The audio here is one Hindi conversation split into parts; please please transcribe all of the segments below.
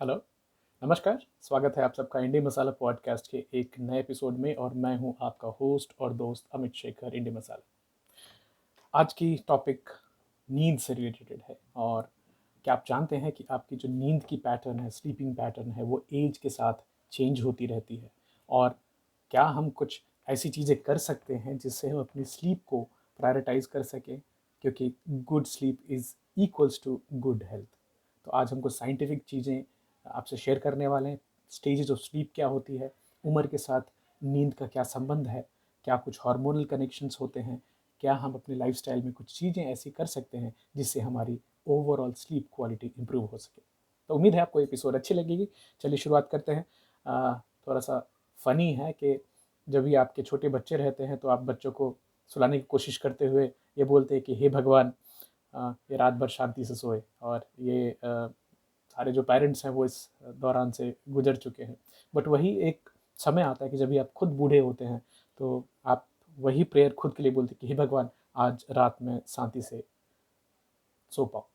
हेलो, नमस्कार। स्वागत है आप सबका इंडी मसाला पॉडकास्ट के एक नए एपिसोड में और मैं हूं आपका होस्ट और दोस्त अमित शेखर इंडी मसाला। आज की टॉपिक नींद से रिलेटेड है और क्या आप जानते हैं कि आपकी जो नींद की पैटर्न है, स्लीपिंग पैटर्न है, वो एज के साथ चेंज होती रहती है और क्या हम कुछ ऐसी चीज़ें कर सकते हैं जिससे हम अपनी स्लीप को प्रायोरिटाइज कर सकें, क्योंकि good sleep is equals to good health. तो आज हम कुछ साइंटिफिक चीज़ें आपसे शेयर करने वाले हैं। स्टेजेस ऑफ स्लीप क्या होती है, उम्र के साथ नींद का क्या संबंध है, क्या कुछ हार्मोनल कनेक्शंस होते हैं, क्या हम अपने लाइफस्टाइल में कुछ चीज़ें ऐसी कर सकते हैं जिससे हमारी ओवरऑल स्लीप क्वालिटी इंप्रूव हो सके। तो उम्मीद है आपको एपिसोड अच्छी लगेगी। चलिए शुरुआत करते हैं। थोड़ा सा फ़नी है कि जब भी आपके छोटे बच्चे रहते हैं तो आप बच्चों को सुलाने की कोशिश करते हुए ये बोलते हैं कि हे भगवान, ये रात भर शांति से सोए। और ये सारे जो पेरेंट्स हैं वो इस दौरान से गुजर चुके हैं। बट वही एक समय आता है कि जब भी आप खुद बूढ़े होते हैं तो आप वही प्रेयर खुद के लिए बोलते हैं कि हे भगवान, आज रात में शांति से सो पाओ।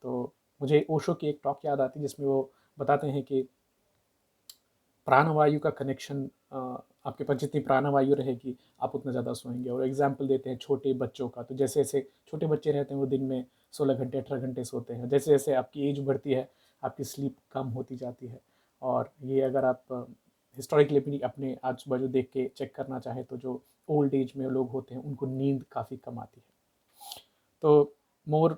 तो मुझे ओशो की एक टॉक याद आती है जिसमें वो बताते हैं कि प्राणवायु का कनेक्शन, आपके पास जितनी प्राणवायु रहेगी आप उतना ज़्यादा सोएंगे। और एग्जाम्पल देते हैं छोटे बच्चों का, तो जैसे जैसे छोटे बच्चे रहते हैं वो दिन में 16 घंटे 18 घंटे सोते हैं। जैसे जैसे आपकी एज बढ़ती है आपकी स्लीप कम होती जाती है। और ये अगर आप हिस्टोरिकली भी अपने आजू बाजू देख के चेक करना चाहें तो जो ओल्ड एज में लोग होते हैं उनको नींद काफ़ी कम आती है। तो more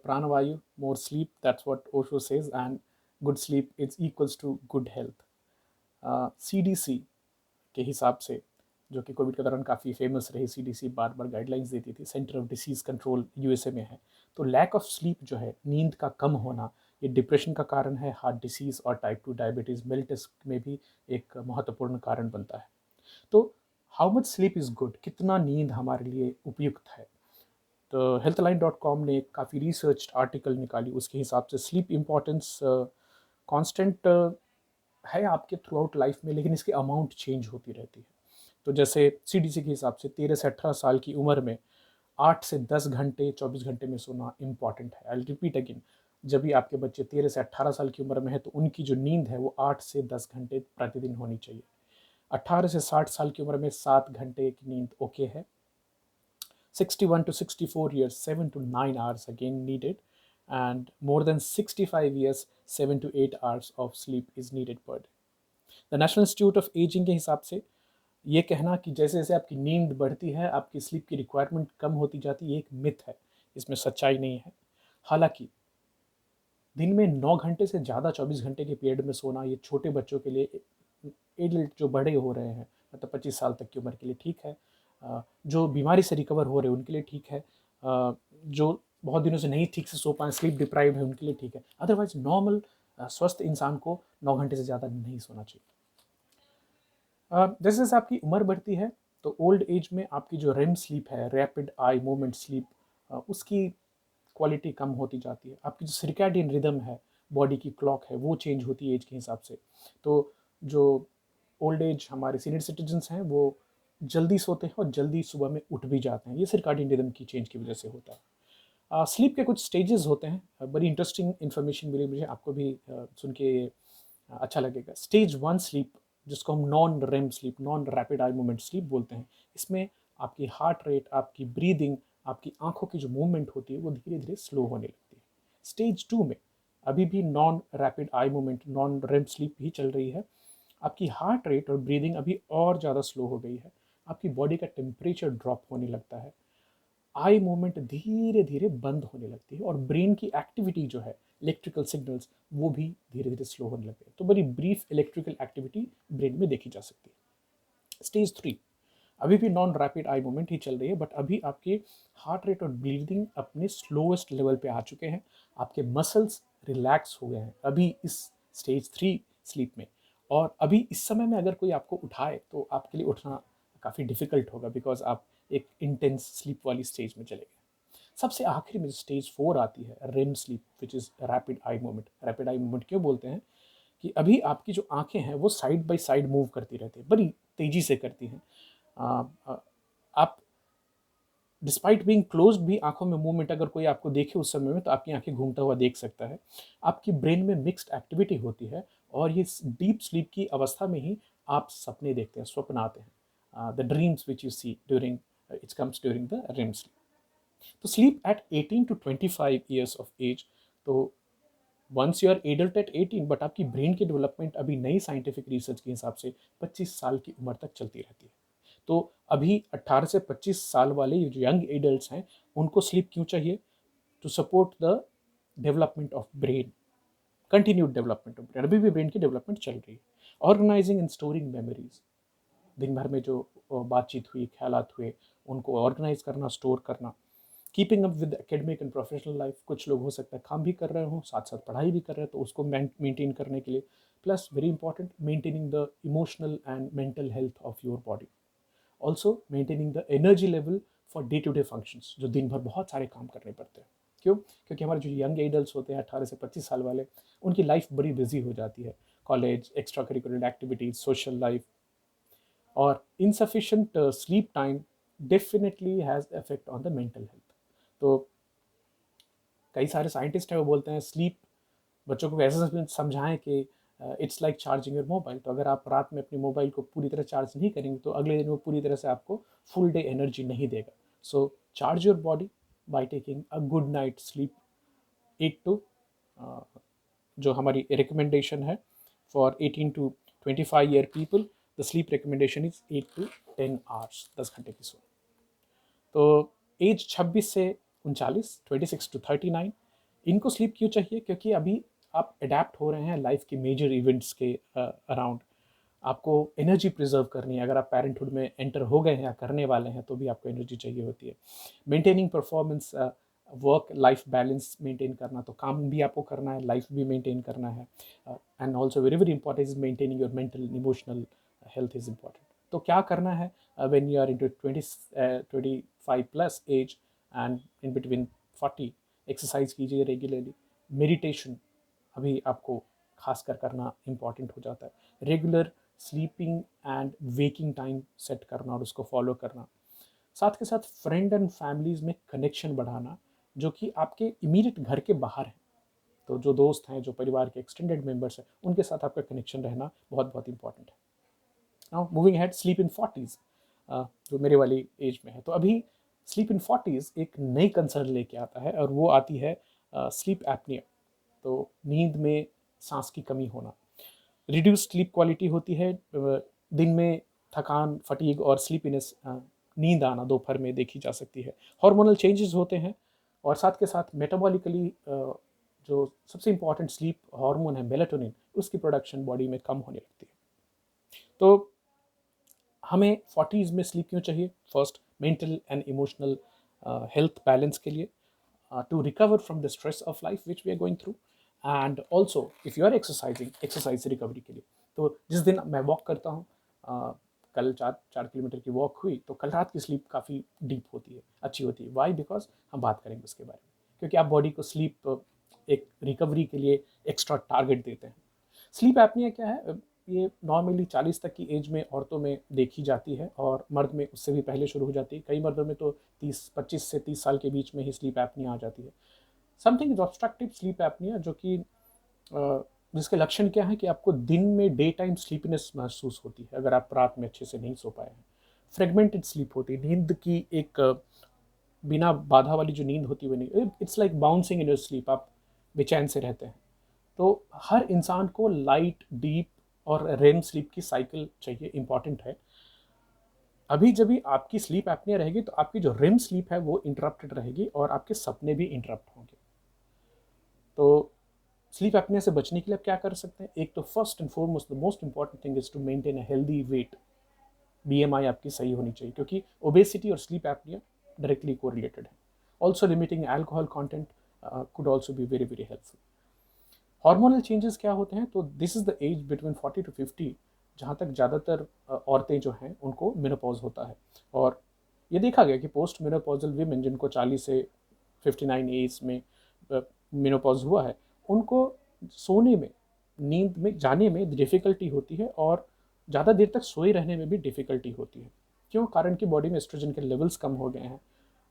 pranavayu, more sleep, that's what Osho says, and good sleep is equals to good health. CDC के हिसाब से, जो कि कोविड के दौरान काफ़ी फेमस रही, CDC बार बार गाइडलाइंस देती थी, centre of disease control USA में है। तो लैक ऑफ स्लीप जो है, नींद का कम होना, ये डिप्रेशन का कारण है, हार्ट डिसीज़ और टाइप 2 डायबिटीज़ मेलिटस में भी एक महत्वपूर्ण कारण बनता है। तो how much sleep is good, कितना नींद हमारे लिए उपयुक्त है। तो healthline.com ने एक काफ़ी रिसर्च आर्टिकल निकाली, उसके हिसाब से स्लीप इम्पॉर्टेंस कांस्टेंट है आपके थ्रू आउट लाइफ में, लेकिन इसकी अमाउंट चेंज होती रहती है। तो जैसे सीडीसी के हिसाब से 13 से 18 साल की उम्र में 8 से 10 घंटे 24 घंटे में सोना इम्पॉर्टेंट है। आई रिपीट अगेन, जब भी आपके बच्चे 13 से 18 साल की उम्र में है तो उनकी जो नींद है वो 8 से 10 घंटे प्रतिदिन होनी चाहिए। 18 से 60 साल की उम्र में 7 घंटे की नींद ओके है। 61 to 64 years, 7 to 9 hours again needed, and more than 65 years, 7 to 8 hours of sleep is needed per day. The national institute of ageing के हिसाब से ये कहना कि जैसे जैसे आपकी नींद बढ़ती है आपकी स्लीप की रिक्वायरमेंट कम होती जाती है, ये एक मिथ है, इसमें सच्चाई नहीं है। हालांकि दिन में 9 घंटे से ज़्यादा 24 घंटे के पीरियड में सोना ये छोटे बच्चों के लिए, एडल्ट जो बड़े हो रहे हैं मतलब 25 साल तक की उम्र के लिए ठीक है। जो बीमारी से रिकवर हो रहे हैं उनके लिए ठीक है। जो बहुत दिनों से नहीं ठीक से सो पाए, स्लीप डिप्राइव है, उनके लिए ठीक है। अदरवाइज नॉर्मल स्वस्थ इंसान को 9 घंटे से ज़्यादा नहीं सोना चाहिए। जैसे जैसे आपकी उम्र बढ़ती है तो ओल्ड एज में आपकी जो रेम स्लीप है, रैपिड आई मूवमेंट स्लीप, उसकी क्वालिटी कम होती जाती है। आपकी जो सर्कैडियन रिदम है, बॉडी की क्लॉक है, वो चेंज होती है एज के हिसाब से। तो जो ओल्ड एज हमारे सीनियर सिटीजन्स हैं वो जल्दी सोते हैं और जल्दी सुबह में उठ भी जाते हैं, ये सर्कैडियन रिदम की चेंज की वजह से होता है। स्लीप के कुछ स्टेजेस होते हैं, बड़ी इंटरेस्टिंग इन्फॉर्मेशन मिली मुझे, आपको भी सुन के अच्छा लगेगा। स्टेज 1 स्लीप, जिसको हम non REM sleep, non rapid eye movement sleep बोलते हैं, इसमें आपकी हार्ट रेट, आपकी ब्रीदिंग, आपकी आंखों की जो मूवमेंट होती है वो धीरे धीरे स्लो होने लगती है। स्टेज 2 में अभी भी non rapid eye movement, non REM sleep ही चल रही है। आपकी हार्ट रेट और ब्रीदिंग अभी और ज़्यादा स्लो हो गई है। आपकी बॉडी का टेम्परेचर ड्रॉप होने लगता है। आई मूवमेंट धीरे धीरे बंद होने लगती है और ब्रेन की एक्टिविटी जो है, इलेक्ट्रिकल सिग्नल्स, वो भी धीरे धीरे स्लो होने लगते हैं। तो बड़ी ब्रीफ इलेक्ट्रिकल एक्टिविटी ब्रेन में देखी जा सकती है। स्टेज 3, अभी भी नॉन रैपिड आई मूवमेंट ही चल रही है, बट अभी आपके हार्ट रेट और ब्रीदिंग अपने स्लोएस्ट लेवल पे आ चुके हैं। आपके मसल्स रिलैक्स हो गए हैं अभी इस स्टेज 3 स्लीप में। और अभी इस समय में अगर कोई आपको उठाए तो आपके लिए उठना काफ़ी डिफिकल्ट होगा, बिकॉज आप एक इंटेंस स्लीप वाली स्टेज में चले गए। सबसे आखिरी में स्टेज 4 आती है, REM sleep, which is rapid eye movement. Rapid eye movement क्यों बोलते हैं कि अभी आपकी जो आंखें हैं वो साइड बाय साइड मूव करती रहती है, बड़ी तेज़ी से करती हैं। आप डिस्पाइट बीइंग क्लोज्ड भी आंखों में मूवमेंट अगर कोई आपको देखे उस समय में तो आपकी आंखें घूमता हुआ देख सकता है। आपकी ब्रेन में मिक्स्ड एक्टिविटी होती है और ये डीप स्लीप की अवस्था में ही आप सपने देखते हैं, स्वप्न आते हैं, the dreams which you see during it comes during the REM sleep. तो sleep at 18 to 25 years of age, तो once you are adult at 18, but आपकी ब्रेन की डेवलपमेंट अभी नई साइंटिफिक रिसर्च के हिसाब से 25 साल की उम्र तक चलती रहती है। तो अभी 18 से 25 साल वाले जो यंग एडल्ट्स हैं उनको स्लीप क्यों चाहिए? To support the development of brain, continued development of brain, अभी भी ब्रेन की डेवलपमेंट चल रही है। ऑर्गेनाइजिंग एंड स्टोरिंग मेमोरीज, दिन भर में जो बातचीत हुई, ख्यालात हुए, उनको ऑर्गेनाइज करना, स्टोर करना। Keeping up with academic and professional life, कुछ लोग हो सकता है काम भी कर रहे हो, साथ साथ पढ़ाई भी कर रहे हैं, तो उसको मेंटेन करने के लिए। Plus very important, maintaining the emotional and mental health of your body. Also maintaining the energy level for day to day functions, जो दिन भर बहुत सारे काम करने पड़ते हैं। क्यों? क्योंकि हमारे जो यंग एडल्ट होते हैं 18 से 25 साल वाले, उनकी लाइफ बड़ी बिजी हो जाती है, college, extra curricular activities, social life, और insufficient sleep time definitely has effect on the mental health. तो कई सारे साइंटिस्ट हैं वो बोलते हैं स्लीप, बच्चों को ऐसे समझाएं कि it's like charging your mobile. तो अगर आप रात में अपने मोबाइल को पूरी तरह चार्ज नहीं करेंगे तो अगले दिन वो पूरी तरह से आपको फुल डे एनर्जी नहीं देगा। So charge your body by taking a good night sleep, 8 to जो हमारी रिकमेंडेशन है for 18 to 25 year people, the sleep recommendation is 8 to 10 hours, 10 घंटे की सोच। तो एज 26 से 39, 26 to 39, इनको स्लीप क्यों चाहिए? क्योंकि अभी आप अडेप्ट हो रहे हैं लाइफ के मेजर इवेंट्स के अराउंड। आपको एनर्जी प्रिजर्व करनी है, अगर आप पेरेंटहुड में एंटर हो गए हैं या करने वाले हैं तो भी आपको एनर्जी चाहिए होती है। Maintaining performance, work life balance maintain करना, तो काम भी आपको करना है, लाइफ भी मेंटेन करना है। And also very very important is maintaining your mental emotional health is important. तो क्या करना है when you are into 25 plus age and in between 40? Exercise कीजिए रेगुलरली, मेडिटेशन अभी आपको खास कर करना इम्पॉर्टेंट हो जाता है, regular sleeping and waking time set करना और उसको फॉलो करना। साथ के साथ फ्रेंड एंड फैमिलीज में कनेक्शन बढ़ाना, जो कि आपके इमीडिएट घर के बाहर है। तो जो दोस्त हैं, जो परिवार के एक्सटेंडेड मेंबर्स हैं, उनके साथ आपका कनेक्शन रहना बहुत बहुत इंपॉर्टेंट है। Now moving head, sleep in 40s, जो मेरे वाली एज में है। तो अभी स्लीप इन 40s एक नई कंसर्न लेके आता है और वो आती है स्लीप एपनिया। तो नींद में सांस की कमी होना, रिड्यूस स्लीप क्वालिटी होती है, दिन में थकान, फटीग और स्लीपीनेस, नींद आना दोपहर में देखी जा सकती है। हार्मोनल चेंजेस होते हैं और साथ के साथ मेटाबॉलिकली जो सबसे इंपॉर्टेंट स्लीप हार्मोन है मेलाटोनिन, उसकी प्रोडक्शन बॉडी में कम होने लगती है। तो हमें 40s में स्लीप क्यों चाहिए? First, mental and emotional health balance के लिए, to recover from the stress of life which we are going through, and also if you are exercising, exercise recovery के लिए। तो जिस दिन मैं वॉक करता हूँ, कल 4 किलोमीटर की वॉक हुई, तो कल रात की स्लीप काफ़ी डीप होती है, अच्छी होती है। वाई? बिकॉज हम बात करेंगे उसके बारे में, क्योंकि आप बॉडी को स्लीप एक रिकवरी के लिए एक्स्ट्रा टारगेट देते हैं। स्लीप एपनिया क्या है? ये नॉर्मली 40 तक की एज में औरतों में देखी जाती है और मर्द में उससे भी पहले शुरू हो जाती है। कई मर्दों में तो 25 से 30 साल के बीच में ही स्लीप एपनिया आ जाती है। Something is obstructive sleep apnoea, जो कि जिसके लक्षण क्या है कि आपको दिन में डे टाइम स्लीपनेस महसूस होती है अगर आप रात में अच्छे से नहीं सो पाए हैं। फ्रेगमेंटेड स्लीप होती है, नींद की एक बिना बाधा वाली जो नींद होती है वो नहीं, it's like bouncing in your sleep, आप बेचैन से रहते हैं। तो हर इंसान को लाइट, डीप और रेम स्लीप की साइकिल चाहिए, इंपॉर्टेंट है। अभी जब भी आपकी स्लीप एपनिया रहेगी तो आपकी जो रेम स्लीप है वो इंटरप्टेड रहेगी और आपके सपने भी इंटरप्ट होंगे। तो स्लीप एपनिया से बचने के लिए आप क्या कर सकते हैं? एक तो first and foremost the most important thing is to maintain a healthy weight. BMI आपकी सही होनी चाहिए, क्योंकि ओबेसिटी और स्लीप एपनिया डायरेक्टली कोरिलेटेड है। Also limiting alcohol content could also be very very helpful. Hormonal changes क्या होते हैं? तो this is the age between 40 to 50 जहाँ तक ज़्यादातर औरतें जो हैं उनको मेनोपॉज होता है। और ये देखा गया कि पोस्ट मेनोपॉजल वीमेन, जिनको 40 से 59 एज में मेनोपॉज हुआ है, उनको सोने में, नींद में जाने में डिफ़िकल्टी होती है और ज़्यादा देर तक सोए रहने में भी डिफ़िकल्टी होती है। क्यों? कारण कि बॉडी में एस्ट्रोजन के लेवल्स कम हो गए हैं,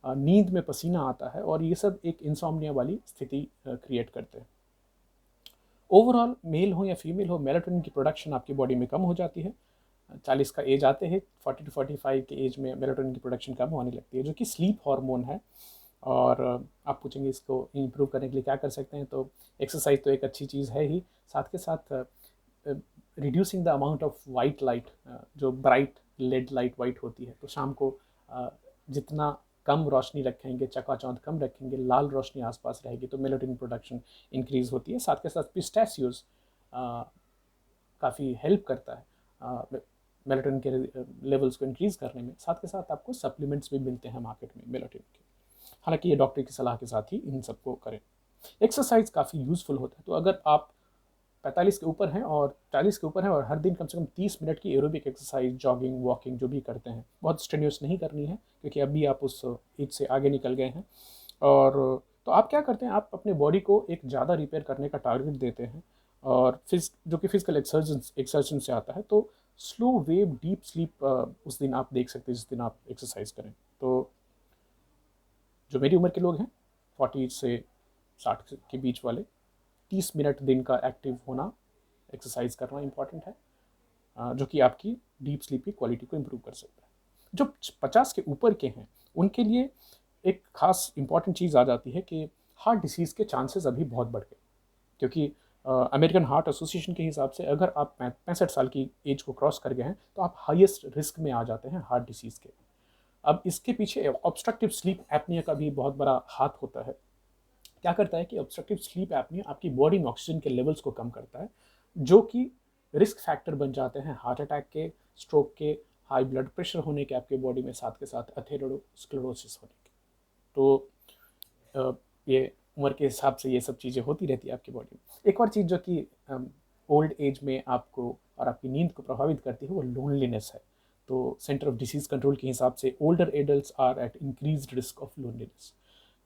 नींद में पसीना आता है, और ये सब एक इंसोम्निया वाली स्थिति क्रिएट करते हैं। ओवरऑल मेल हो या फीमेल हो, मेलाटोनिन की प्रोडक्शन आपकी बॉडी में कम हो जाती है। 40 का एज आते हैं, 40 to 45 के एज में मेलाटोनिन की प्रोडक्शन कम होने लगती है, जो कि स्लीप हार्मोन है। और आप पूछेंगे इसको इम्प्रूव करने के लिए क्या कर सकते हैं, तो एक्सरसाइज तो एक अच्छी चीज़ है ही, साथ के साथ reducing the amount of white light, जो ब्राइट लेड लाइट वाइट होती है, तो शाम को जितना कम रोशनी रखेंगे, चकाचौंध कम रखेंगे, लाल रोशनी आसपास रहेगी, तो मेलाटोनिन प्रोडक्शन इंक्रीज होती है। साथ के साथ पिस्ताशियोज काफ़ी हेल्प करता है मेलाटोनिन के लेवल्स को इंक्रीज़ करने में। साथ के साथ आपको सप्लीमेंट्स भी मिलते हैं मार्केट में मेलाटोनिन के, हालांकि ये डॉक्टर की सलाह के साथ ही इन सबको करें। एक्सरसाइज काफ़ी यूज़फुल होता है, तो अगर आप 45 के ऊपर हैं और 40 के ऊपर हैं और हर दिन कम से कम 30 मिनट की एरोबिक एक्सरसाइज, जॉगिंग, वॉकिंग जो भी करते हैं, बहुत स्ट्रेन्यूस नहीं करनी है, क्योंकि अभी आप उस एज से आगे निकल गए हैं। और तो आप क्या करते हैं, आप अपने बॉडी को एक ज़्यादा रिपेयर करने का टारगेट देते हैं, और जो कि फिजिकल एक्सर्शन से आता है, तो स्लो वेव डीप स्लीप उस दिन आप देख सकते हैं जिस दिन आप एक्सरसाइज करें। तो जो मेरी उम्र के लोग हैं, 40 से 60 के बीच वाले, 30 मिनट दिन का एक्टिव होना, एक्सरसाइज करना इंपॉर्टेंट है, जो कि आपकी डीप स्लीप की क्वालिटी को इम्प्रूव कर सकता है। जो 50 के ऊपर के हैं, उनके लिए एक खास इंपॉर्टेंट चीज़ आ जाती है कि हार्ट डिसीज़ के चांसेस अभी बहुत बढ़ गए, क्योंकि अमेरिकन हार्ट एसोसिएशन के हिसाब से अगर आप 65 साल की एज को क्रॉस कर गए हैं, तो आप हाईएस्ट रिस्क में आ जाते हैं हार्ट डिसीज़ के। अब इसके पीछे ऑब्स्ट्रक्टिव स्लीप एपनिया का भी बहुत बड़ा हाथ होता है। क्या करता है कि ऑब्स्ट्रक्टिव स्लीप एपनिया आपकी बॉडी में ऑक्सीजन के लेवल्स को कम करता है, जो कि रिस्क फैक्टर बन जाते हैं हार्ट अटैक के, स्ट्रोक के, हाई ब्लड प्रेशर होने के आपके बॉडी में, साथ के साथ अथेरोस्क्लेरोसिस होने के। तो ये उम्र के हिसाब से ये सब चीज़ें होती रहती है आपकी बॉडी में। एक और चीज़ जो कि ओल्ड एज में आपको और आपकी नींद को प्रभावित करती है, वो लोनलीनेस है। तो सेंटर ऑफ डिसीज़ कंट्रोल के हिसाब से older adults are at increased risk of loneliness.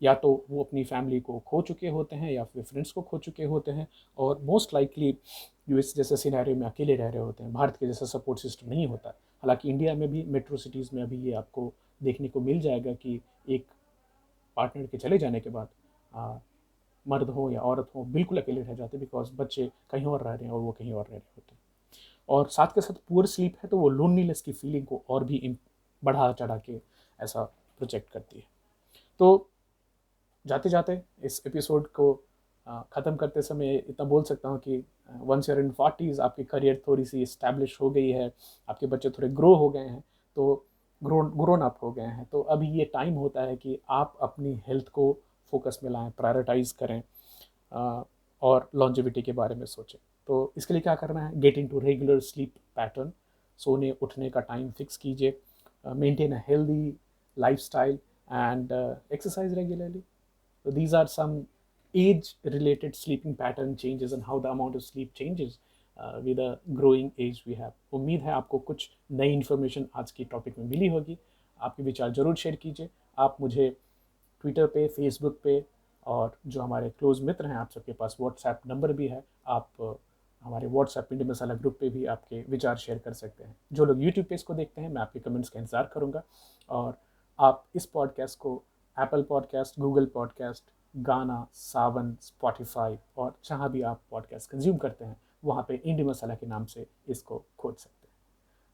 या तो वो अपनी फैमिली को खो चुके होते हैं, या फिर फ्रेंड्स को खो चुके होते हैं, और मोस्ट लाइकली यूएस जैसे सिनेरियो में अकेले रह रहे होते हैं। भारत के जैसा सपोर्ट सिस्टम नहीं होता। हालांकि इंडिया में भी मेट्रो सिटीज़ में अभी ये आपको देखने को मिल जाएगा कि एक पार्टनर के चले जाने के बाद मर्द हो या औरत हो बिल्कुल अकेले रह जाते, बिकॉज बच्चे कहीं और रह रहे हैं और वो कहीं और रह रहे होते हैं। और साथ के साथ पुअर स्लीप है, तो वो लोनलीनेस की फीलिंग को और भी बढ़ा चढ़ा के ऐसा प्रोजेक्ट करती है। तो जाते जाते इस एपिसोड को ख़त्म करते समय इतना बोल सकता हूँ कि वंस यूर इन 40s, आपकी करियर थोड़ी सी इस्टेब्लिश हो गई है, आपके बच्चे थोड़े ग्रो हो गए हैं, तो ग्रोन अप हो गए हैं, तो अभी ये टाइम होता है कि आप अपनी हेल्थ को फोकस में लाएं, प्रायोरिटाइज करें, और लॉन्जेविटी के बारे में सोचें। तो इसके लिए क्या करना है, get into regular sleep pattern, सोने उठने का टाइम फिक्स कीजिए, maintain a healthy lifestyle and exercise regularly. So these are some age-related sleeping pattern changes and how the amount of sleep changes with a growing age we have. उम्मीद है आपको कुछ नई इन्फॉर्मेशन आज की टॉपिक में मिली होगी। आपके विचार ज़रूर शेयर कीजिए। आप मुझे ट्विटर पे, फेसबुक पे, और जो हमारे क्लोज मित्र हैं, आप सबके पास व्हाट्सएप नंबर भी है, आप हमारे व्हाट्सएप इंडियन मसाला ग्रुप पे भी आपके विचार शेयर कर सकते हैं। जो लोग यूट्यूब पे इसको देखते हैं, मैं आपके कमेंट्स का इंतज़ार करूँगा। और आप इस पॉडकास्ट को एप्पल पॉडकास्ट, गूगल पॉडकास्ट, गाना, सावन, स्पॉटिफाई और जहाँ भी आप पॉडकास्ट कंज्यूम करते हैं, वहाँ पे इंडियन मसाला के नाम से इसको खोज सकते हैं।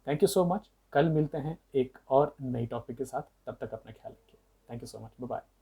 Thank you so much. कल मिलते हैं एक और नई टॉपिक के साथ। तब तक अपना ख्याल रखिए। Thank you so much. Bye bye.